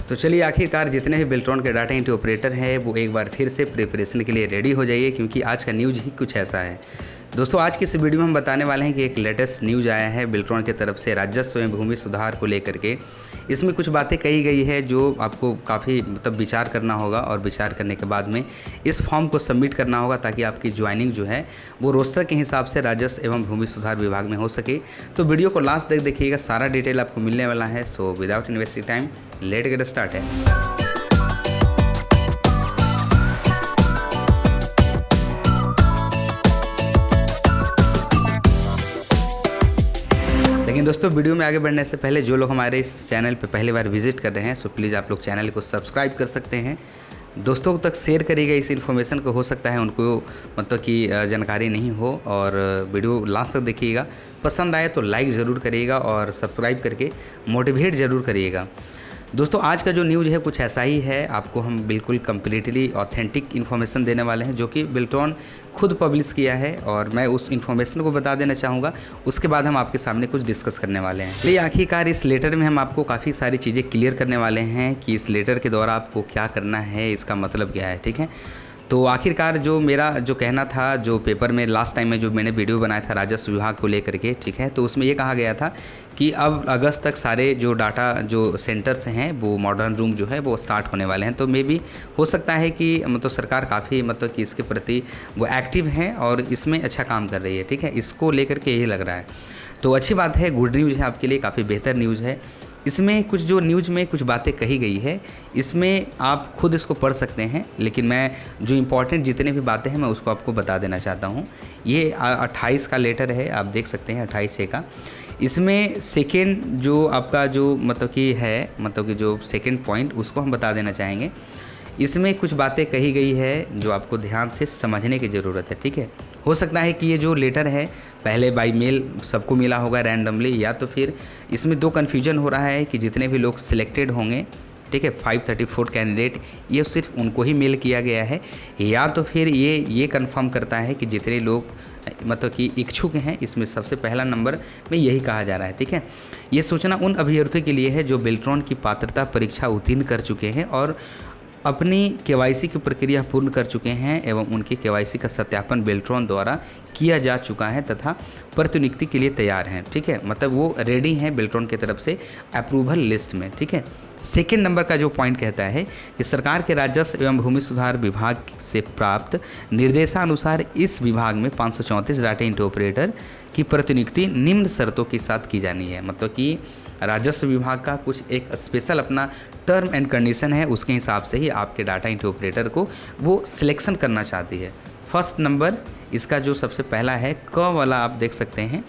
तो चलिए आखिरकार जितने भी बेल्ट्रॉन के डाटा एंट्री ऑपरेटर हैं वो एक बार फिर से प्रिपरेशन के लिए रेडी हो जाइए, क्योंकि आज का न्यूज़ ही कुछ ऐसा है। दोस्तों आज की इस वीडियो में हम बताने वाले हैं कि एक लेटेस्ट न्यूज़ आया है बेल्ट्रॉन की तरफ से राजस्व एवं भूमि सुधार को लेकर के। इसमें कुछ बातें कही गई है जो आपको काफ़ी विचार करना होगा, और विचार करने के बाद में इस फॉर्म को सबमिट करना होगा ताकि आपकी ज्वाइनिंग जो है वो रोस्टर के हिसाब से राजस्व एवं भूमि सुधार विभाग में हो सके। तो वीडियो को लास्ट तक देखिएगा, सारा डिटेल आपको मिलने वाला है। So without investing time let get start है। लेकिन दोस्तों वीडियो में आगे बढ़ने से पहले जो लोग हमारे इस चैनल पे पहली बार विजिट कर रहे हैं सो प्लीज़ आप लोग चैनल को सब्सक्राइब कर सकते हैं, दोस्तों तक शेयर करिएगा इस इन्फॉर्मेशन को, हो सकता है उनको कि जानकारी नहीं हो। और वीडियो लास्ट तक देखिएगा, पसंद आए तो लाइक ज़रूर करिएगा और सब्सक्राइब करके मोटिवेट ज़रूर करिएगा। दोस्तों आज का जो न्यूज़ है कुछ ऐसा ही है, आपको हम बिल्कुल कम्प्लीटली ऑथेंटिक इन्फॉर्मेशन देने वाले हैं जो कि बेल्ट्रॉन खुद पब्लिश किया है, और मैं उस इन्फॉर्मेशन को बता देना चाहूँगा। उसके बाद हम आपके सामने कुछ डिस्कस करने वाले हैं। चलिए आखिरकार इस लेटर में हम आपको काफ़ी सारी चीज़ें क्लियर करने वाले हैं कि इस लेटर के द्वारा आपको क्या करना है, इसका मतलब क्या है, ठीक है। तो आखिरकार जो मेरा कहना था, जो पेपर में लास्ट टाइम में जो मैंने वीडियो बनाया था राजस्व विभाग को लेकर के, ठीक है, तो उसमें ये कहा गया था कि अब अगस्त तक सारे जो डाटा जो सेंटर्स हैं वो मॉडर्न रूम जो है वो स्टार्ट होने वाले हैं। तो मे भी हो सकता है कि सरकार काफ़ी कि इसके प्रति वो एक्टिव है और इसमें अच्छा काम कर रही है, ठीक है, इसको लेकर के यही लग रहा है। तो अच्छी बात है, गुड न्यूज़ है आपके लिए, काफ़ी बेहतर न्यूज़ है। इसमें कुछ जो न्यूज़ में कुछ बातें कही गई है, इसमें आप खुद इसको पढ़ सकते हैं, लेकिन मैं जो इम्पोर्टेंट जितने भी बातें हैं मैं उसको आपको बता देना चाहता हूँ। ये 28 का लेटर है, आप देख सकते हैं 28A का। इसमें सेकेंड जो आपका जो कि है, कि जो सेकेंड पॉइंट उसको हम बता देना चाहेंगे। इसमें कुछ बातें कही गई है जो आपको ध्यान से समझने की ज़रूरत है, ठीक है। हो सकता है कि ये जो लेटर है पहले बाई मेल सबको मिला होगा रैंडमली, या तो फिर इसमें दो कन्फ्यूजन हो रहा है कि जितने भी लोग सिलेक्टेड होंगे, ठीक है, 534 कैंडिडेट, ये सिर्फ उनको ही मेल किया गया है, या तो फिर ये कंफर्म करता है कि जितने लोग कि इच्छुक हैं इसमें सबसे पहला नंबर में यही कहा जा रहा है, ठीक है। ये सूचना उन अभ्यर्थियों के लिए है जो बेल्ट्रॉन की पात्रता परीक्षा उत्तीर्ण कर चुके हैं और अपनी केवाईसी की प्रक्रिया पूर्ण कर चुके हैं एवं उनकी केवाईसी का सत्यापन बेल्ट्रॉन द्वारा किया जा चुका है तथा प्रतिनियुक्ति के लिए तैयार हैं, ठीक है, वो रेडी हैं बेल्ट्रॉन की तरफ से अप्रूवल लिस्ट में, ठीक है। सेकेंड नंबर का जो पॉइंट कहता है कि सरकार के राजस्व एवं भूमि सुधार विभाग से प्राप्त निर्देशानुसार इस विभाग में 534 डाटा एंट्री ऑपरेटर की प्रतिनियुक्ति निम्न शर्तों के साथ की जानी है। कि राजस्व विभाग का कुछ एक स्पेशल अपना टर्म एंड कंडीशन है, उसके हिसाब से ही आपके डाटा एंट्री ऑपरेटर को वो सिलेक्शन करना चाहती है। फर्स्ट नंबर इसका जो सबसे पहला है क वाला, आप देख सकते हैं,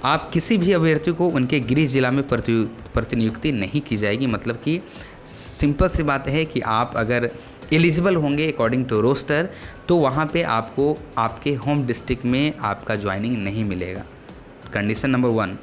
आप किसी भी अभ्यर्थी को उनके गृह जिला में प्रतिनियुक्ति नहीं की जाएगी। कि सिंपल सी बात है कि आप अगर एलिजिबल होंगे अकॉर्डिंग टू रोस्टर तो वहाँ पे आपको आपके होम डिस्ट्रिक्ट में आपका ज्वाइनिंग नहीं मिलेगा। Condition number 1।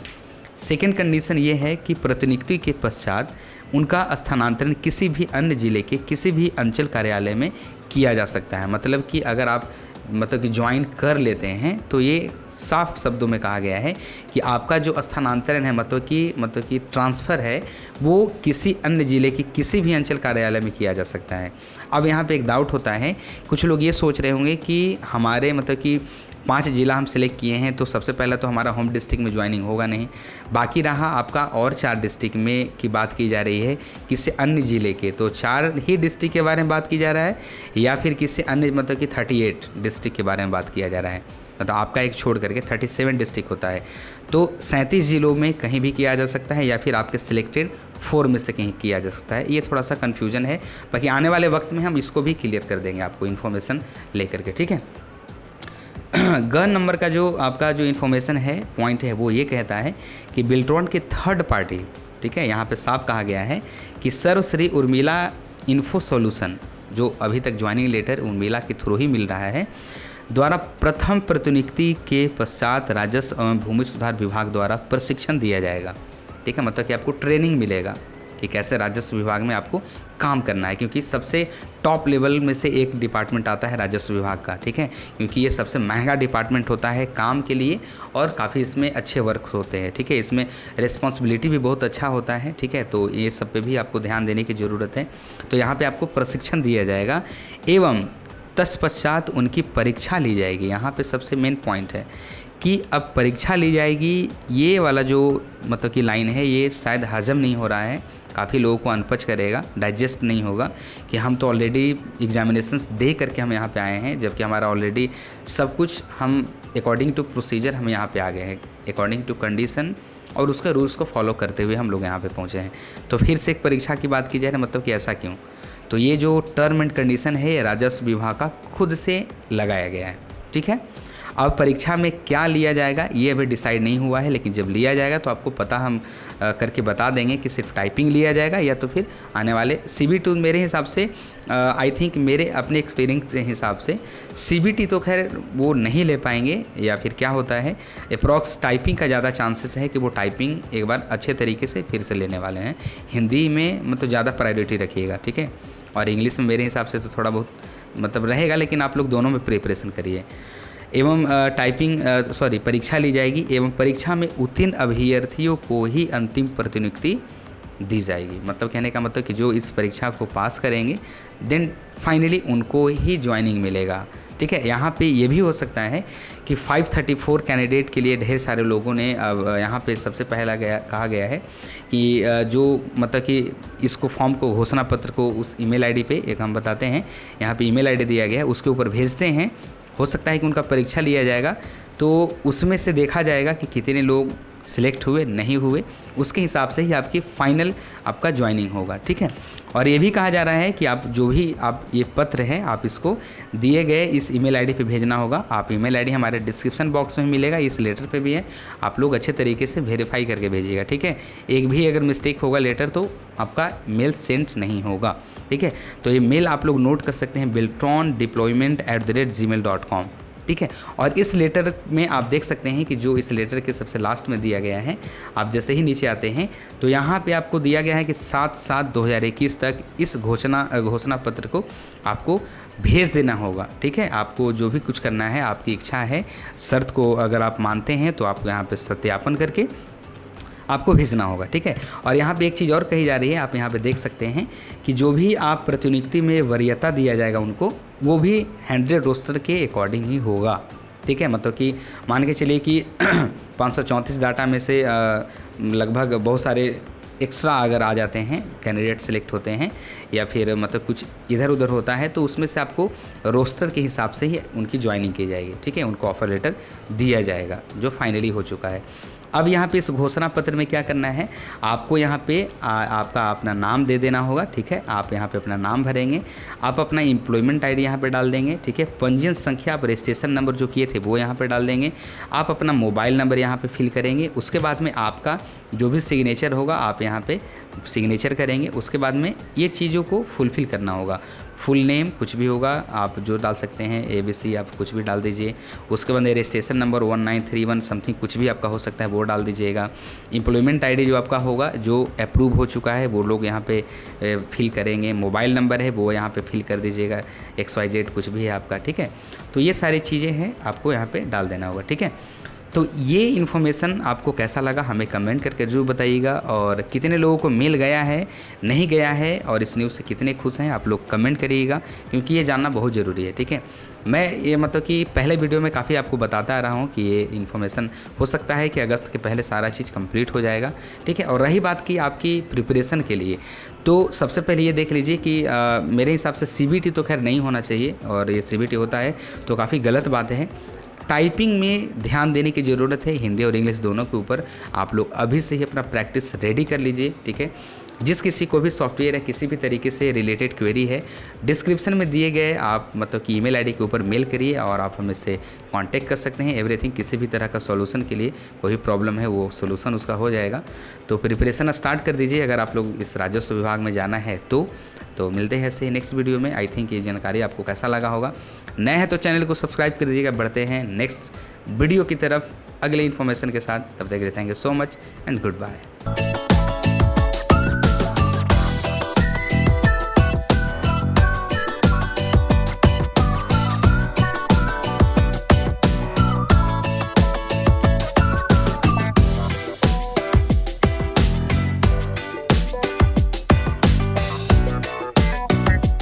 सेकेंड कंडीशन ये है कि प्रतिनियुक्ति के पश्चात उनका स्थानांतरण किसी भी अन्य जिले के किसी भी अंचल कार्यालय में किया जा सकता है। कि अगर आप कि ज्वाइन कर लेते हैं तो ये साफ शब्दों में कहा गया है कि आपका जो स्थानांतरण है कि ट्रांसफ़र है वो किसी अन्य ज़िले की किसी भी अंचल कार्यालय में किया जा सकता है। अब यहाँ पे एक डाउट होता है, कुछ लोग ये सोच रहे होंगे कि हमारे कि 5 जिला हम सिलेक्ट किए हैं तो सबसे पहला तो हमारा होम डिस्ट्रिक्ट में ज्वाइनिंग होगा नहीं, बाकी रहा आपका और 4 डिस्ट्रिक्ट में की बात की जा रही है, किसी अन्य ज़िले के, तो 4 ही डिस्ट्रिक्ट के बारे में बात की जा रहा है, या फिर किसी अन्य कि 38 डिस्ट्रिक्ट के बारे में बात किया जा रहा है। आपका एक छोड़ करके 37 डिस्ट्रिक्ट होता है, तो 37 ज़िलों में कहीं भी किया जा सकता है, या फिर आपके सिलेक्टेड 4 में से कहीं किया जा सकता है। ये थोड़ा सा कन्फ्यूजन है, बाकी आने वाले वक्त में हम इसको भी क्लियर कर देंगे आपको इन्फॉर्मेशन लेकर के, ठीक है। ग नंबर का जो आपका जो इन्फॉर्मेशन है, पॉइंट है, वो ये कहता है कि बेल्ट्रॉन के थर्ड पार्टी, ठीक है, यहाँ पे साफ कहा गया है कि सर्वश्री उर्मिला इन्फो सॉल्यूशन, जो अभी तक ज्वाइनिंग लेटर उर्मिला के थ्रू ही मिल रहा है, द्वारा प्रथम प्रतिनियुक्ति के पश्चात राजस्व एवं भूमि सुधार विभाग द्वारा प्रशिक्षण दिया जाएगा, ठीक है, कि आपको ट्रेनिंग मिलेगा, कि कैसे राजस्व विभाग में आपको काम करना है, क्योंकि सबसे टॉप लेवल में से एक डिपार्टमेंट आता है राजस्व विभाग का, ठीक है, क्योंकि ये सबसे महंगा डिपार्टमेंट होता है काम के लिए और काफ़ी इसमें अच्छे वर्क होते हैं, ठीक है, इसमें रिस्पॉन्सिबिलिटी भी बहुत अच्छा होता है, ठीक है, तो ये सब पे भी आपको ध्यान देने की ज़रूरत है। तो यहाँ पे आपको प्रशिक्षण दिया जाएगा एवं तत्पश्चात उनकी परीक्षा ली जाएगी। यहाँ पे सबसे मेन पॉइंट है कि अब परीक्षा ली जाएगी, ये वाला जो मतलब कि लाइन है ये शायद हजम नहीं हो रहा है, काफ़ी लोगों को अनपच करेगा, डाइजेस्ट नहीं होगा कि हम तो ऑलरेडी एग्जामिनेशंस दे करके हम यहाँ पे आए हैं, जबकि हमारा ऑलरेडी सब कुछ हम अकॉर्डिंग टू प्रोसीजर हम यहाँ पे आ गए हैं, अकॉर्डिंग टू कंडीशन और उसके रूल्स को फॉलो करते हुए हम लोग यहाँ पे पहुँचे हैं। तो फिर से एक परीक्षा की बात की जाए ना, मतलब कि ऐसा क्यों? तो ये जो टर्म एंड कंडीशन है ये राजस्व विभाग का खुद से लगाया गया है, ठीक है। अब परीक्षा में क्या लिया जाएगा ये अभी डिसाइड नहीं हुआ है, लेकिन जब लिया जाएगा तो आपको पता हम करके बता देंगे कि सिर्फ टाइपिंग लिया जाएगा या तो फिर आने वाले CBT। मेरे हिसाब से आई थिंक मेरे अपने एक्सपीरियंस के हिसाब से CBT तो खैर वो नहीं ले पाएंगे, या फिर क्या होता है अप्रॉक्स टाइपिंग का ज़्यादा चांसेस है कि वो टाइपिंग एक बार अच्छे तरीके से फिर से लेने वाले हैं। हिंदी में मतलब ज़्यादा प्रायोरिटी रखिएगा, ठीक है, और इंग्लिश में मेरे हिसाब से तो थोड़ा बहुत मतलब रहेगा, लेकिन आप लोग दोनों में प्रिपरेशन करिए। एवं परीक्षा ली जाएगी एवं परीक्षा में उत्तीर्ण अभ्यर्थियों को ही अंतिम प्रतिनियुक्ति दी जाएगी। मतलब कहने का मतलब कि जो इस परीक्षा को पास करेंगे देन फाइनली उनको ही ज्वाइनिंग मिलेगा, ठीक है। यहाँ पे ये भी हो सकता है कि 534 कैंडिडेट के लिए ढेर सारे लोगों ने अब यहाँ पे सबसे पहला कहा गया है कि जो मतलब कि इसको फॉर्म को घोषणा पत्र को उस ईमेल आईडी पे एक हम बताते हैं, यहाँ पे ईमेल आईडी दिया गया है, उसके ऊपर भेजते हैं। हो सकता है कि उनका परीक्षा लिया जाएगा तो उसमें से देखा जाएगा कि कितने लोग सिलेक्ट हुए नहीं हुए, उसके हिसाब से ही आपकी फाइनल आपका ज्वाइनिंग होगा, ठीक है। और ये भी कहा जा रहा है कि आप जो भी आप ये पत्र है आप इसको दिए गए इस ईमेल आईडी पे भेजना होगा। आप ईमेल आईडी हमारे डिस्क्रिप्शन बॉक्स में मिलेगा, इस लेटर पे भी है, आप लोग अच्छे तरीके से वेरीफाई करके भेजिएगा, ठीक है। एक भी अगर मिस्टेक होगा लेटर तो आपका मेल सेंड नहीं होगा, ठीक है। तो ये मेल आप लोग नोट कर सकते हैं beltrondeployment@gmail.com, ठीक है। और इस लेटर में आप देख सकते हैं कि जो इस लेटर के सबसे लास्ट में दिया गया है, आप जैसे ही नीचे आते हैं तो यहाँ पे आपको दिया गया है कि 7/7/2021 तक इस घोषणा पत्र को आपको भेज देना होगा, ठीक है। आपको जो भी कुछ करना है आपकी इच्छा है, शर्त को अगर आप मानते हैं तो आप यहाँ पे सत्यापन करके आपको भेजना होगा, ठीक है। और यहाँ पे एक चीज़ और कही जा रही है, आप यहाँ पे देख सकते हैं कि जो भी आप प्रतिनियुक्ति में वरीयता दिया जाएगा उनको, वो भी 100 रोस्टर के अकॉर्डिंग ही होगा, ठीक है। मतलब कि मान के चलिए कि 534 डाटा में से लगभग बहुत सारे एक्स्ट्रा अगर आ जाते हैं, कैंडिडेट सेलेक्ट होते हैं या फिर मतलब कुछ इधर उधर होता है, तो उसमें से आपको रोस्टर के हिसाब से ही उनकी ज्वाइनिंग की जाएगी, ठीक है। उनको ऑफर लेटर दिया जाएगा जो फाइनली हो चुका है। अब यहाँ पे इस घोषणा पत्र में क्या करना है, आपको यहाँ पे आपका अपना नाम दे देना होगा, ठीक है। आप यहाँ पे अपना नाम भरेंगे, आप अपना एम्प्लॉयमेंट आईडी यहाँ पे डाल देंगे, ठीक है। पंजीयन संख्या आप रजिस्ट्रेशन नंबर जो किए थे वो यहाँ पे डाल देंगे, आप अपना मोबाइल नंबर यहाँ पे फिल करेंगे। उसके बाद में आपका जो भी सिग्नेचर होगा आप यहाँ पे सिग्नेचर करेंगे। उसके बाद में ये चीज़ों को फुलफ़िल करना होगा, फुल नेम कुछ भी होगा आप जो डाल सकते हैं, ABC आप कुछ भी डाल दीजिए। उसके बाद रजिस्ट्रेशन नंबर 1931 समथिंग कुछ भी आपका हो सकता है वो डाल दीजिएगा। एम्प्लॉयमेंट आईडी जो आपका होगा जो अप्रूव हो चुका है वो लोग यहाँ पे फिल करेंगे। मोबाइल नंबर है वो यहाँ पे फिल कर दीजिएगा, XYZ कुछ भी है आपका, ठीक है। तो ये सारी चीज़ें हैं आपको यहाँ पे डाल देना होगा, ठीक है। तो ये इन्फॉर्मेशन आपको कैसा लगा हमें कमेंट करके ज़रूर बताइएगा, और कितने लोगों को मिल गया है नहीं गया है और इस न्यूज़ से कितने खुश हैं आप लोग कमेंट करिएगा, क्योंकि ये जानना बहुत ज़रूरी है, ठीक है। मैं ये मतलब कि पहले वीडियो में काफ़ी आपको बताता आ रहा हूँ कि ये इन्फॉर्मेशन हो सकता है कि अगस्त के पहले सारा चीज़ कंप्लीट हो जाएगा, ठीक है। और रही बात की आपकी प्रिपरेशन के लिए, तो सबसे पहले ये देख लीजिए कि मेरे हिसाब से CBT तो खैर नहीं होना चाहिए, और ये CBT होता है तो काफ़ी गलत बात है। टाइपिंग में ध्यान देने की ज़रूरत है, हिंदी और इंग्लिश दोनों के ऊपर आप लोग अभी से ही अपना प्रैक्टिस रेडी कर लीजिए, ठीक है। जिस किसी को भी सॉफ्टवेयर या किसी भी तरीके से रिलेटेड क्वेरी है, डिस्क्रिप्शन में दिए गए आप मतलब कि ईमेल आईडी के ऊपर मेल करिए और आप हमें से कांटेक्ट कर सकते हैं। एवरीथिंग किसी भी तरह का सॉल्यूशन के लिए कोई प्रॉब्लम है वो सॉल्यूशन उसका हो जाएगा। तो प्रिपरेशन स्टार्ट कर दीजिए अगर आप लोग इस राजस्व विभाग में जाना है तो मिलते हैं ऐसे नेक्स्ट वीडियो में। आई थिंक ये जानकारी आपको कैसा लगा होगा। नए हैं तो चैनल को सब्सक्राइब कर दीजिएगा। बढ़ते हैं नेक्स्ट वीडियो की तरफ अगले इन्फॉर्मेशन के साथ, तब तक के लिए thank you so much and good bye.